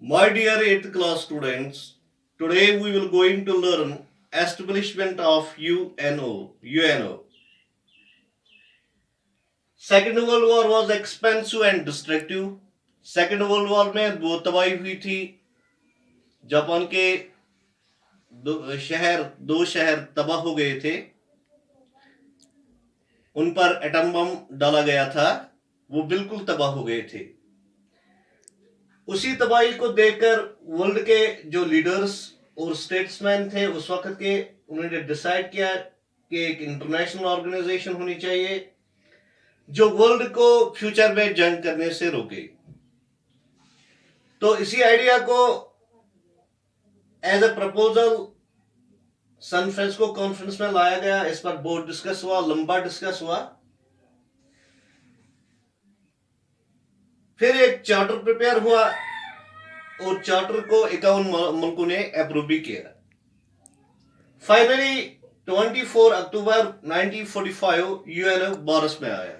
My dear 8th class students, today we will going to learn establishment of UNO. Second World War was expensive and destructive. Second World War में दो तबाही हुई थी. Japan के दो शहर तबाह हो गए थे. उन पर एटम बम डाला गया था. वो बिल्कुल तबाह हो गए थे. उसी तबाही को देखकर वर्ल्ड के जो लीडर्स और स्टेट्समैन थे उस वक्त के, उन्होंने डिसाइड किया कि एक इंटरनेशनल ऑर्गेनाइजेशन होनी चाहिए जो वर्ल्ड को फ्यूचर में जंग करने से रोके. तो इसी आइडिया को as a proposal San Francisco conference में लाया गया. इस पर बहुत डिस्कस हुआ, लंबा डिस्कस हुआ. फिर एक चार्टर प्रिपेयर हुआ और चार्टर को 51 मुल्कों ने अप्रूव भी किया. फाइनली 24 अक्टूबर 1945 यूएनओ बारस में आया.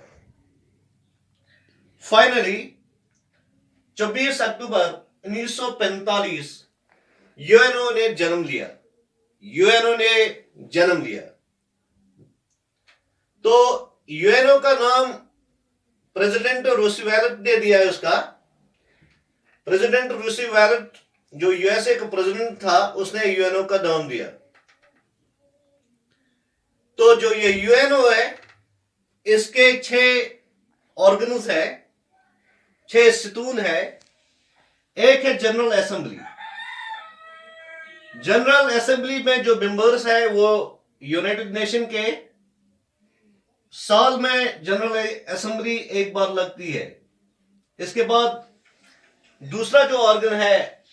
फाइनली 24 अक्टूबर 1945 यूएनओ ने जन्म लिया. तो यूएनओ का नाम प्रेसिडेंट रूसवेल्ट ने दिया है. उसका प्रेसिडेंट रूसवेल्ट जो यूएसए का प्रेसिडेंट था, उसने यूएनओ का नाम दिया. तो जो ये यूएनओ है, इसके 6 ऑर्गन्स है, 6 सतून है. एक है जनरल असेंबली. जनरल असेंबली में जो मेंबर्स है वो यूनाइटेड नेशन के, साल में जनरल असेंबली एक बार लगती है. इसके बाद दूसरा जो ऑर्गन है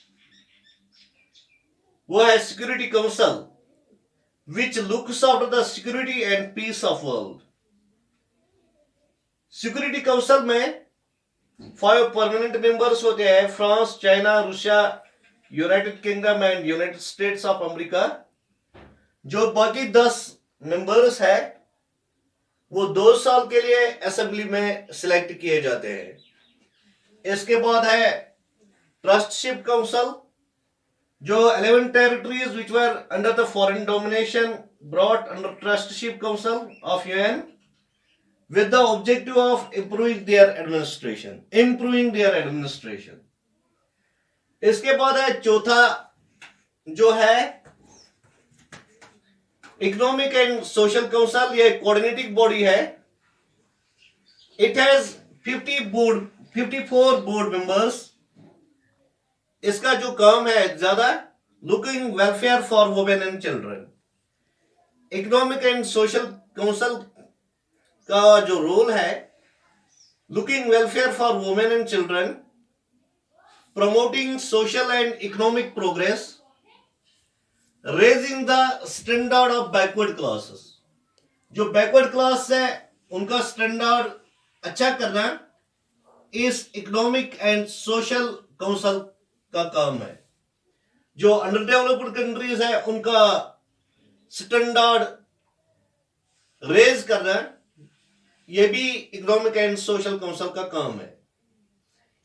वो है security council, which looks after the security and peace of world. Security council में 5 परमानेंट मेंबर्स होते हैं, France, China, Russia, United Kingdom and United States of America. जो बाकी 10 मेंबर्स है वो 2 साल के लिए असेंबली में सिलेक्ट किए जाते हैं. इसके बाद है ट्रस्टशिप काउंसिल, जो 11 territories which were under the foreign domination brought under ट्रस्टशिप council of UN with the objective of improving their administration. इसके बाद है चौथा जो है इकोनॉमिक एंड सोशल काउंसिल. ये कोऑर्डिनेटिंग बॉडी है. It has 54 board members. इसका जो काम है ज्यादा looking welfare for women and children. Economic and social council का जो रोल है, looking welfare for women and children, promoting social and economic progress, raising the standard of backward classes. जो backward class है उनका स्टैंडर्ड अच्छा करना इस economic and social council का काम है. जो अंडर डेवलप्ड कंट्रीज है उनका स्टैंडर्ड रेज करना, ये भी इकोनॉमिक एंड सोशल काउंसिल का काम है.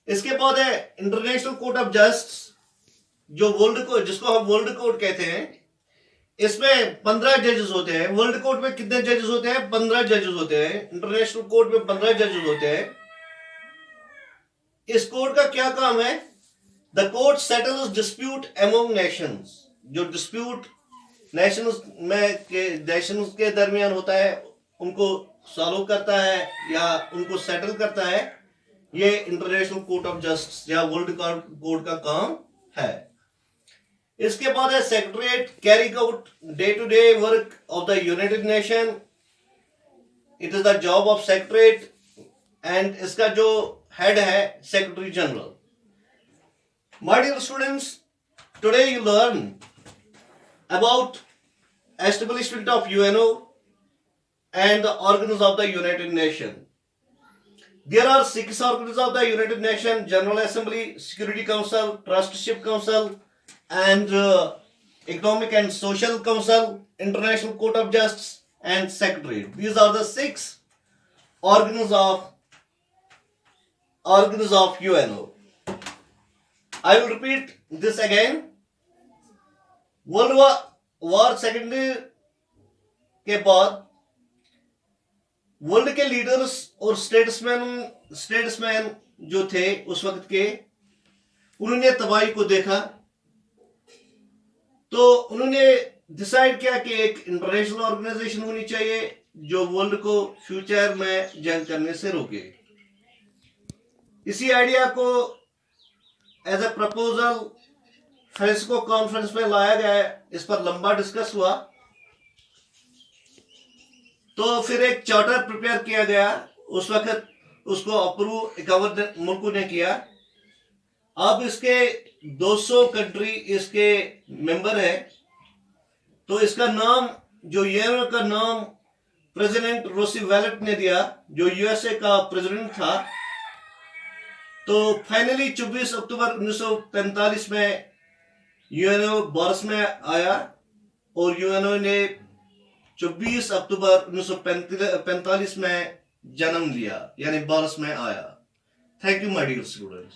इसके बाद है इंटरनेशनल कोर्ट ऑफ जस्टिस, जो वर्ल्ड कोर्ट, जिसको हम वर्ल्ड कोर्ट कहते हैं. इसमें 15 जजेस होते हैं. वर्ल्ड कोर्ट में कितने जजेस होते हैं? 15 जजेस होते हैं. इंटरनेशनल कोर्ट में 15 जजेस होते हैं. इस कोर्ट का क्या काम है? The court settles dispute among Nations. जो डिस्प्यूट नेशंस के दरमियान होता है उनको सॉल्व करता है या उनको सेटल करता है. ये इंटरनेशनल कोर्ट ऑफ जस्टिस या वर्ल्ड कोर्ट का काम है. इसके बाद है secretariat, carry out day to day work of the United Nation. It is the job of secretariat and इसका जो हेड है secretary general. My dear students, today you learn about establishment of UNO and the organs of the United Nations. There are 6 organs of the United Nations: General Assembly, Security Council, Trustship Council, and Economic and Social Council, International Court of Justice, and Secretariat. These are the 6 organs of UNO. I will repeat this again. World war second के बाद world के leaders और statesman जो थे उस वक्त के, उन्होंने तबाही को देखा, तो उन्होंने डिसाइड किया कि एक इंटरनेशनल ऑर्गेनाइजेशन होनी चाहिए जो वर्ल्ड को फ्यूचर में जंग करने से रोके। इसी आइडिया को as a proposal Francisco conference में लाया गया। इस पर लंबा डिस्कस हुआ, तो फिर एक चार्टर प्रिपेयर किया गया। उस वक्त उसको अप्रूव 51 मुल्कों ने किया। अब इसके 200 कंट्री इसके मेंबर है। तो इसका नाम, जो यूएनओ का नाम प्रेसिडेंट रूसवेल्ट ने दिया, जो यूएसए का प्रेसिडेंट था। तो फाइनली 24 अक्टूबर 1945 में यूएनओ बारिश में आया और यूएनओ ने 24 अक्टूबर 1945 में जन्म लिया, यानी बारिश में आया। Thank you my dear students.